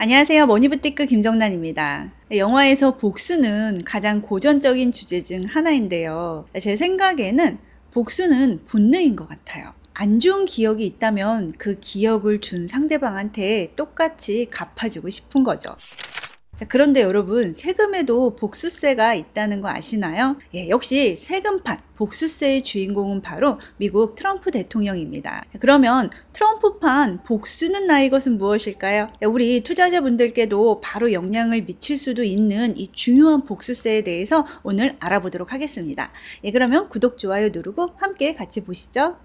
안녕하세요. 머니부티크 김정란입니다. 영화에서 복수는 가장 고전적인 주제 중 하나인데요. 제 생각에는 복수는 본능인 것 같아요. 안 좋은 기억이 있다면 그 기억을 준 상대방한테 똑같이 갚아주고 싶은 거죠. 자, 그런데 여러분, 세금에도 복수세가 있다는 거 아시나요? 예, 역시 세금판, 복수세의 주인공은 바로 미국 트럼프 대통령입니다. 그러면 트럼프판 복수는 나의 것은 무엇일까요? 우리 투자자분들께도 바로 영향을 미칠 수도 있는 이 중요한 복수세에 대해서 오늘 알아보도록 하겠습니다. 예, 그러면 구독, 좋아요 누르고 함께 같이 보시죠.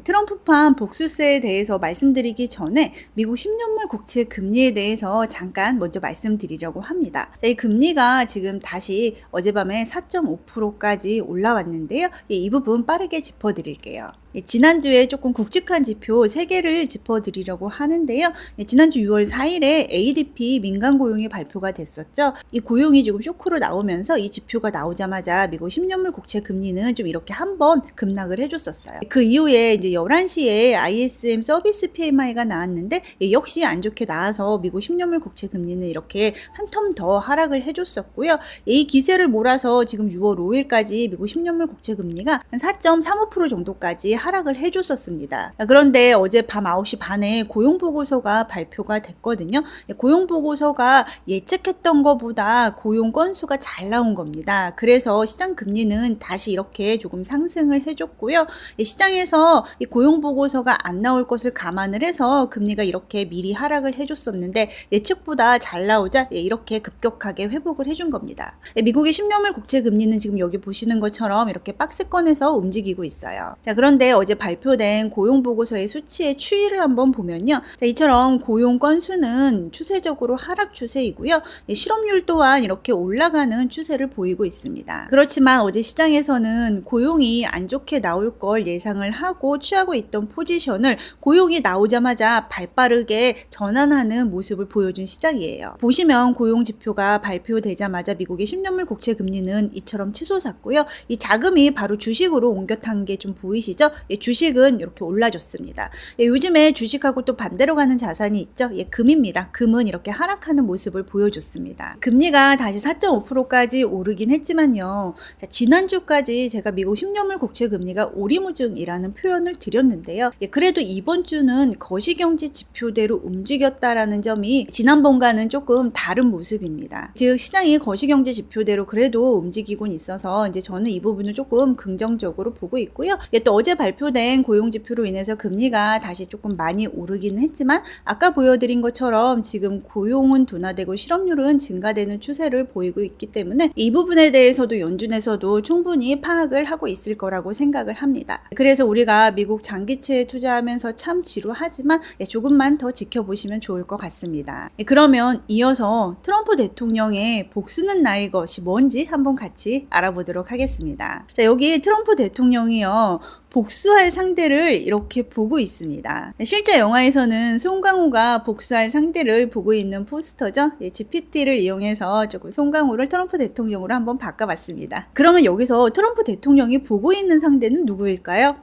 트럼프판 복수세에 대해서 말씀드리기 전에 미국 10년물 국채 금리에 대해서 잠깐 먼저 말씀드리려고 합니다. 이 금리가 지금 다시 어젯밤에 4.5%까지 올라왔는데요. 이 부분 빠르게 짚어드릴게요. 지난주에 조금 굵직한 지표 3개를 짚어드리려고 하는데요. 지난주 6월 4일에 ADP 민간 고용이 발표가 됐었죠. 이 고용이 조금 쇼크로 나오면서 이 지표가 나오자마자 미국 10년물 국채 금리는 좀 이렇게 한번 급락을 해줬었어요. 그 이후에 이제 11시에 ISM 서비스 PMI가 나왔는데 역시 안 좋게 나와서 미국 10년물 국채 금리는 이렇게 한 텀 더 하락을 해줬었고요. 이 기세를 몰아서 지금 6월 5일까지 미국 10년물 국채 금리가 한 4.35% 정도까지 하락을 해줬었습니다. 그런데 어제 밤 9시 반에 고용보고서가 발표가 됐거든요. 고용보고서가 예측했던 것보다 고용 건수가 잘 나온 겁니다. 그래서 시장 금리는 다시 이렇게 조금 상승을 해줬고요. 시장에서 이 고용보고서가 안 나올 것을 감안을 해서 금리가 이렇게 미리 하락을 해줬었는데 예측보다 잘 나오자 이렇게 급격하게 회복을 해준 겁니다. 미국의 10년물 국채 금리는 지금 여기 보시는 것처럼 이렇게 박스권에서 움직이고 있어요. 자, 그런데 어제 발표된 고용보고서의 수치의 추이를 한번 보면요. 자, 이처럼 고용 건수는 추세적으로 하락 추세이고요. 실업률 또한 이렇게 올라가는 추세를 보이고 있습니다. 그렇지만 어제 시장에서는 고용이 안 좋게 나올 걸 예상을 하고 취하고 있던 포지션을 고용이 나오자마자 발빠르게 전환하는 모습을 보여준 시장이에요. 보시면 고용 지표가 발표되자마자 미국의 10년물 국채 금리는 이처럼 치솟았고요. 이 자금이 바로 주식으로 옮겨탄 게 좀 보이시죠? 주식은 이렇게 올라줬습니다. 요즘에 주식하고 또 반대로 가는 자산이 있죠. 금입니다. 금은 이렇게 하락하는 모습을 보여줬습니다. 금리가 다시 4.5%까지 오르긴 했지만요. 자, 지난주까지 제가 미국 10년물 국채 금리가 오리무중이라는 표현을 드렸는데요. 그래도 이번 주는 거시경제 지표대로 움직였다라는 점이 지난번과는 조금 다른 모습입니다. 즉 시장이 거시경제 지표대로 그래도 움직이곤 있어서 이제 저는 이 부분을 조금 긍정적으로 보고 있고요. 또 어제 발표된 고용지표로 인해서 금리가 다시 조금 많이 오르기는 했지만 아까 보여드린 것처럼 지금 고용은 둔화되고 실업률은 증가되는 추세를 보이고 있기 때문에 이 부분에 대해서도 연준에서도 충분히 파악을 하고 있을 거라고 생각을 합니다. 그래서 우리가 미국 장기채에 투자하면서 참 지루하지만 조금만 더 지켜보시면 좋을 것 같습니다. 그러면 이어서 트럼프 대통령의 복수는 나의 것이 뭔지 한번 같이 알아보도록 하겠습니다. 자, 여기 트럼프 대통령이요. 복수할 상대를 이렇게 보고 있습니다. 실제 영화에서는 송강호가 복수할 상대를 보고 있는 포스터죠. GPT를 이용해서 조금 송강호를 트럼프 대통령으로 한번 바꿔봤습니다. 그러면 여기서 트럼프 대통령이 보고 있는 상대는 누구일까요?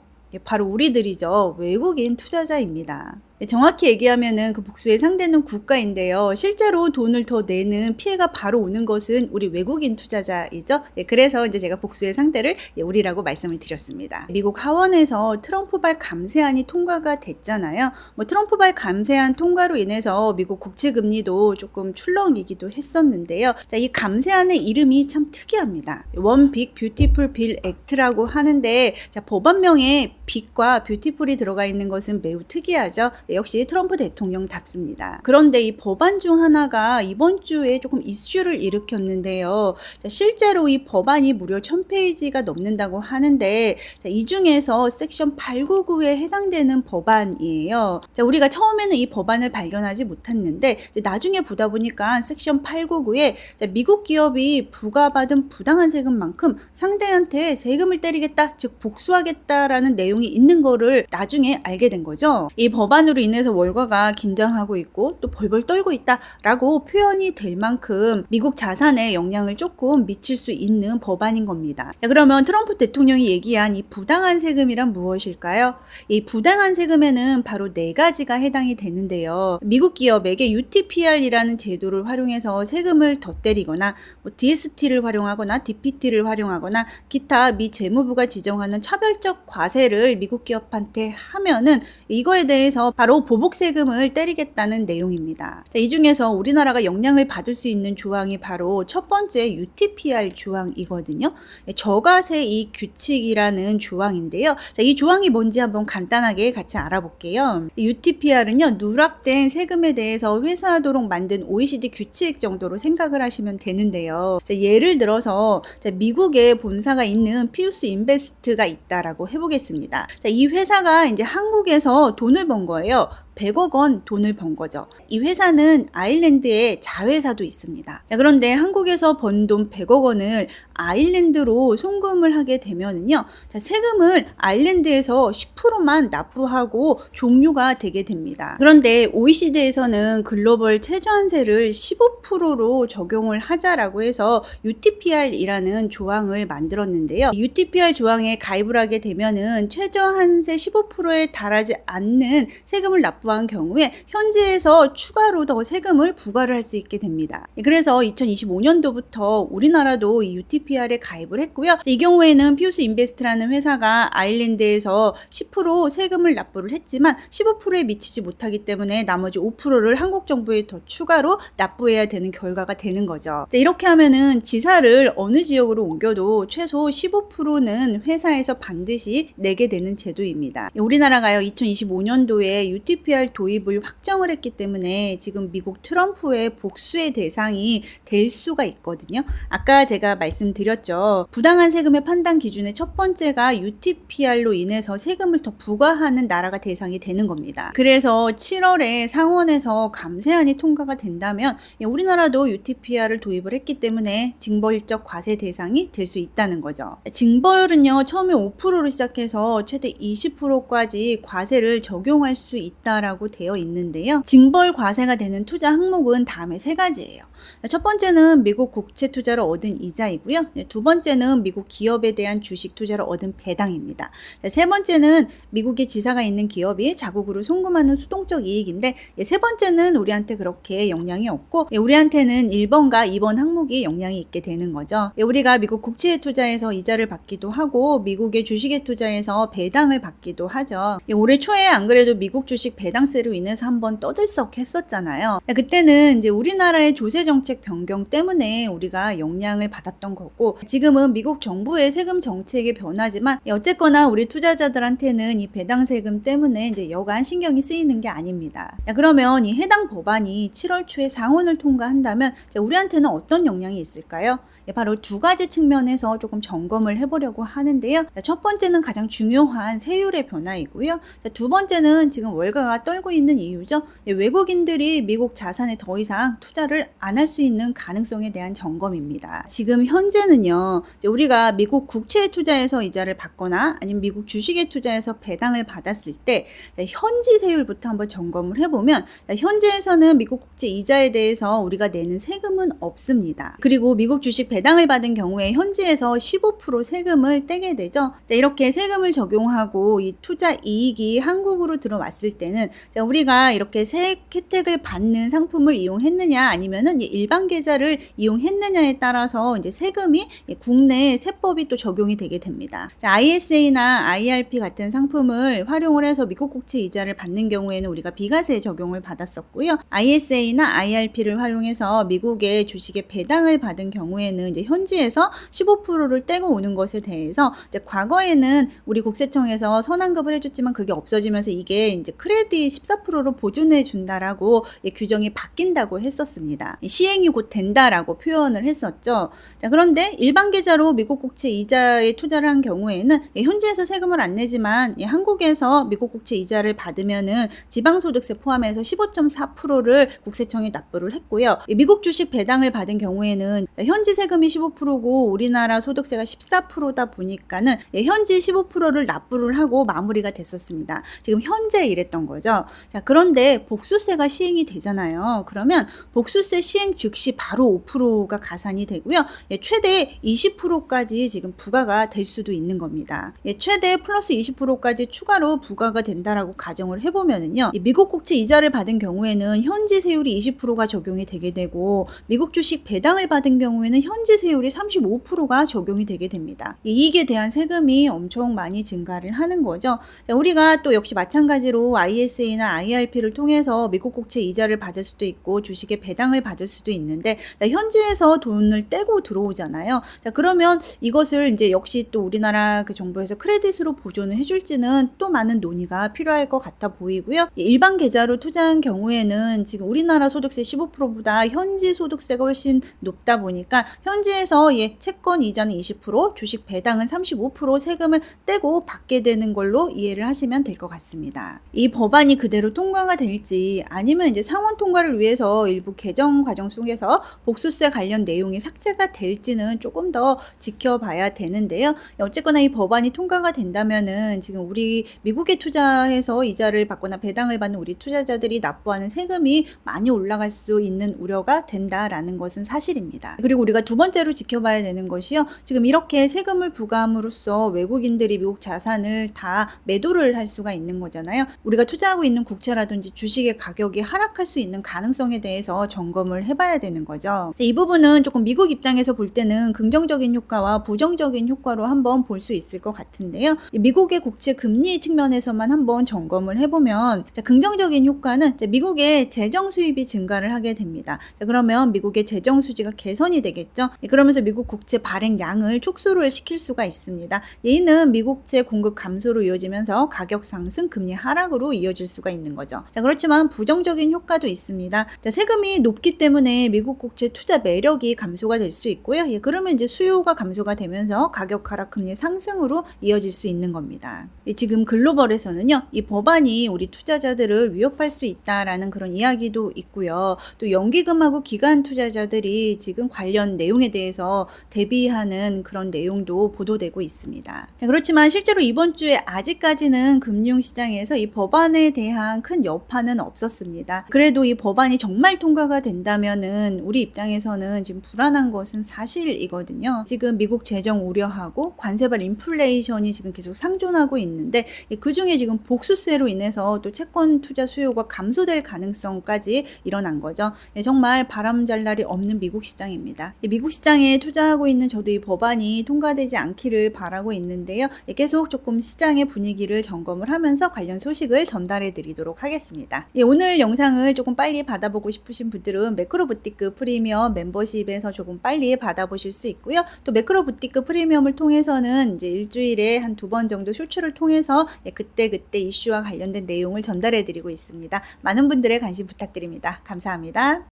바로 우리들이죠. 외국인 투자자입니다. 정확히 얘기하면은 그 복수의 상대는 국가인데요. 실제로 돈을 더 내는 피해가 바로 오는 것은 우리 외국인 투자자이죠. 그래서 이제 제가 복수의 상대를 우리라고 말씀을 드렸습니다. 미국 하원에서 트럼프발 감세안이 통과가 됐잖아요. 트럼프발 감세안 통과로 인해서 미국 국채 금리도 조금 출렁이기도 했었는데요. 자, 이 감세안의 이름이 참 특이합니다. 원 빅 뷰티풀 빌 액트라고 하는데, 자, 법안명에 빅과 뷰티풀이 들어가 있는 것은 매우 특이하죠. 역시 트럼프 대통령답습니다. 그런데 이 법안 중 하나가 이번 주에 조금 이슈를 일으켰는데요. 자, 실제로 이 법안이 무려 1000페이지가 넘는다고 하는데, 자, 이 중에서 섹션 899에 해당되는 법안이에요. 자, 우리가 처음에는 이 법안을 발견하지 못했는데 나중에 보다 보니까 섹션 899에 미국 기업이 부과받은 부당한 세금만큼 상대한테 세금을 때리겠다, 즉 복수하겠다라는 내용이 있는 거를 나중에 알게 된 거죠. 이 법안으로 인해서 월가가 긴장하고 있고 또 벌벌 떨고 있다라고 표현이 될 만큼 미국 자산에 영향을 조금 미칠 수 있는 법안인 겁니다. 그러면 트럼프 대통령이 얘기한 이 부당한 세금이란 무엇일까요? 이 부당한 세금에는 바로 4가지가 해당이 되는데요. 미국 기업에게 UTPR이라는 제도를 활용해서 세금을 덧대리거나 DST를 활용하거나 DPT를 활용하거나 기타 미 재무부가 지정하는 차별적 과세를 미국 기업한테 하면은 이거에 대해서 바로 보복 세금을 때리겠다는 내용입니다. 이 중에서 우리나라가 영향을 받을 수 있는 조항이 바로 첫 번째 UTPR 조항이거든요. 저가세 이 규칙이라는 조항인데요. 이 조항이 뭔지 한번 간단하게 같이 알아볼게요. UTPR은요, 누락된 세금에 대해서 회수하도록 만든 OECD 규칙 정도로 생각을 하시면 되는데요. 예를 들어서 미국에 본사가 있는 피우스 인베스트가 있다라고 해보겠습니다. 이 회사가 이제 한국에서 돈을 번 거예요. 100억 원 돈을 번 거죠. 이 회사는 아일랜드에 자회사도 있습니다. 그런데 한국에서 번 돈 100억 원을 아일랜드로 송금을 하게 되면은요, 세금을 아일랜드에서 10%만 납부하고 종료가 되게 됩니다. 그런데 OECD에서는 글로벌 최저한세를 15%로 적용을 하자라고 해서 UTPR이라는 조항을 만들었는데요. UTPR 조항에 가입을 하게 되면은 최저한세 15%에 달하지 않는 세금을 납부한 경우에 현지에서 추가로 더 세금을 부과를 할 수 있게 됩니다. 그래서 2025년도부터 우리나라도 이 UTPR에 가입을 했고요. 이 경우에는 피우스 인베스트라는 회사가 아일랜드에서 10% 세금을 납부를 했지만 15%에 미치지 못하기 때문에 나머지 5%를 한국 정부에 더 추가로 납부해야 되는 결과가 되는 거죠. 이렇게 하면은 지사를 어느 지역으로 옮겨도 최소 15%는 회사에서 반드시 내게 되는 제도입니다. 우리나라가요, 2025년도에 UTPR 도입을 확정을 했기 때문에 지금 미국 트럼프의 복수의 대상이 될 수가 있거든요. 아까 제가 말씀드렸죠. 부당한 세금의 판단 기준의 첫 번째가 UTPR로 인해서 세금을 더 부과하는 나라가 대상이 되는 겁니다. 그래서 7월에 상원에서 감세안이 통과가 된다면 우리나라도 UTPR을 도입을 했기 때문에 징벌적 과세 대상이 될 수 있다는 거죠. 징벌은요, 처음에 5%로 시작해서 최대 20%까지 과세를 적용할 수 있다라고 되어 있는데요. 징벌 과세가 되는 투자 항목은 다음에 3가지예요. 첫 번째는 미국 국채 투자로 얻은 이자이고요. 두 번째는 미국 기업에 대한 주식 투자로 얻은 배당입니다. 세 번째는 미국에 지사가 있는 기업이 자국으로 송금하는 수동적 이익인데, 세 번째는 우리한테 그렇게 영향이 없고 우리한테는 1번과 2번 항목이 영향이 있게 되는 거죠. 우리가 미국 국채에 투자해서 이자를 받기도 하고 미국의 주식에 투자해서 배당을 받기도 하죠. 올해 초에 안 그래도 미국 주식 배당세로 인해서 한번 떠들썩했었잖아요. 그때는 이제 우리나라의 조세 정책 변경 때문에 우리가 영향을 받았던 거고, 지금은 미국 정부의 세금 정책의 변화지만 어쨌거나 우리 투자자들한테는 이 배당 세금 때문에 이제 여간 신경이 쓰이는 게 아닙니다. 그러면 이 해당 법안이 7월 초에 상원을 통과한다면 우리한테는 어떤 영향이 있을까요? 바로 2가지 측면에서 조금 점검을 해보려고 하는데요. 첫 번째는 가장 중요한 세율의 변화이고요. 두 번째는 지금 월가가 떨고 있는 이유죠. 외국인들이 미국 자산에 더 이상 투자를 안 할 수 있는 가능성에 대한 점검입니다. 지금 현재는요, 우리가 미국 국채에 투자해서 이자를 받거나 아니면 미국 주식에 투자해서 배당을 받았을 때 현지 세율부터 한번 점검을 해보면, 현재에서는 미국 국채 이자에 대해서 우리가 내는 세금은 없습니다. 그리고 미국 주식 배당을 받은 경우에 현지에서 15% 세금을 떼게 되죠. 이렇게 세금을 적용하고 이 투자 이익이 한국으로 들어왔을 때는 우리가 이렇게 세액 혜택을 받는 상품을 이용했느냐 아니면은 일반 계좌를 이용했느냐에 따라서 이제 세금이 국내 세법이 또 적용이 되게 됩니다. ISA나 IRP 같은 상품을 활용을 해서 미국 국채 이자를 받는 경우에는 우리가 비과세 적용을 받았었고요. ISA나 IRP를 활용해서 미국의 주식에 배당을 받은 경우에는 이제 현지에서 15%를 떼고 오는 것에 대해서 이제 과거에는 우리 국세청에서 선환급을 해줬지만 그게 없어지면서 이게 이제 크레딧 14%로 보존해 준다라고 규정이 바뀐다고 했었습니다. 시행이 곧 된다라고 표현을 했었죠. 자, 그런데 일반 계좌로 미국 국채 이자에 투자를 한 경우에는 현지에서 세금을 안 내지만 한국에서 미국 국채 이자를 받으면은 지방소득세 포함해서 15.4%를 국세청에 납부를 했고요. 미국 주식 배당을 받은 경우에는 현지 세금 세금이 15%고 우리나라 소득세가 14%다 보니까는 현지 15%를 납부를 하고 마무리가 됐었습니다. 지금 현재 이랬던 거죠. 자, 그런데 복수세가 시행이 되잖아요. 그러면 복수세 시행 즉시 바로 5%가 가산이 되고요. 최대 20%까지 지금 부과가 될 수도 있는 겁니다. 최대 플러스 20%까지 추가로 부과가 된다라고 가정을 해보면은요. 미국 국채 이자를 받은 경우에는 현지 세율이 20%가 적용이 되게 되고 미국 주식 배당을 받은 경우에는 현지 세율이 35%가 적용이 되게 됩니다. 이익에 대한 세금이 엄청 많이 증가를 하는 거죠. 우리가 또 역시 마찬가지로 ISA나 IRP를 통해서 미국 국채 이자를 받을 수도 있고 주식의 배당을 받을 수도 있는데 현지에서 돈을 떼고 들어오잖아요. 자, 그러면 이것을 이제 역시 또 우리나라 그 정부에서 크레딧으로 보존을 해줄지는 또 많은 논의가 필요할 것 같아 보이고요. 일반 계좌로 투자한 경우에는 지금 우리나라 소득세 15%보다 현지 소득세가 훨씬 높다 보니까 현지에서 채권 이자는 20%, 주식 배당은 35% 세금을 떼고 받게 되는 걸로 이해를 하시면 될 것 같습니다. 이 법안이 그대로 통과가 될지 아니면 이제 상원 통과를 위해서 일부 개정 과정 속에서 복수세 관련 내용이 삭제가 될지는 조금 더 지켜봐야 되는데요. 어쨌거나 이 법안이 통과가 된다면은 지금 우리 미국에 투자해서 이자를 받거나 배당을 받는 우리 투자자들이 납부하는 세금이 많이 올라갈 수 있는 우려가 된다라는 것은 사실입니다. 그리고 우리가 두 번째로 지켜봐야 되는 것이요. 지금 이렇게 세금을 부과함으로써 외국인들이 미국 자산을 다 매도를 할 수가 있는 거잖아요. 우리가 투자하고 있는 국채라든지 주식의 가격이 하락할 수 있는 가능성에 대해서 점검을 해봐야 되는 거죠. 이 부분은 조금 미국 입장에서 볼 때는 긍정적인 효과와 부정적인 효과로 한번 볼 수 있을 것 같은데요. 미국의 국채 금리 측면에서만 한번 점검을 해보면 긍정적인 효과는 미국의 재정 수입이 증가를 하게 됩니다. 그러면 미국의 재정 수지가 개선이 되겠죠. 그러면서 미국 국채 발행량을 축소를 시킬 수가 있습니다. 이는 미국채 공급 감소로 이어지면서 가격 상승, 금리 하락으로 이어질 수가 있는 거죠. 그렇지만 부정적인 효과도 있습니다. 세금이 높기 때문에 미국 국채 투자 매력이 감소가 될 수 있고요. 그러면 이제 수요가 감소가 되면서 가격 하락, 금리 상승으로 이어질 수 있는 겁니다. 지금 글로벌에서는요, 이 법안이 우리 투자자들을 위협할 수 있다라는 그런 이야기도 있고요. 또 연기금하고 기관 투자자들이 지금 관련 내용에 대해서 대비하는 그런 내용도 보도되고 있습니다. 그렇지만 실제로 이번 주에 아직까지는 금융시장에서 이 법안에 대한 큰 여파는 없었습니다. 그래도 이 법안이 정말 통과가 된다면은 우리 입장에서는 지금 불안한 것은 사실이거든요. 지금 미국 재정 우려하고 관세발 인플레이션이 지금 계속 상존하고 있는데 그 중에 지금 복수세로 인해서 또 채권 투자 수요가 감소될 가능성까지 일어난 거죠. 정말 바람잘 날이 없는 미국 시장입니다. 미국 시장에 투자하고 있는 저도 이 법안이 통과되지 않기를 바라고 있는데요. 계속 조금 시장의 분위기를 점검을 하면서 관련 소식을 전달해 드리도록 하겠습니다. 오늘 영상을 조금 빨리 받아보고 싶으신 분들은 매크로부티크 프리미엄 멤버십에서 조금 빨리 받아보실 수 있고요. 또 매크로부티크 프리미엄을 통해서는 이제 일주일에 한 2번 정도 쇼츠를 통해서 그때그때 이슈와 관련된 내용을 전달해 드리고 있습니다. 많은 분들의 관심 부탁드립니다. 감사합니다.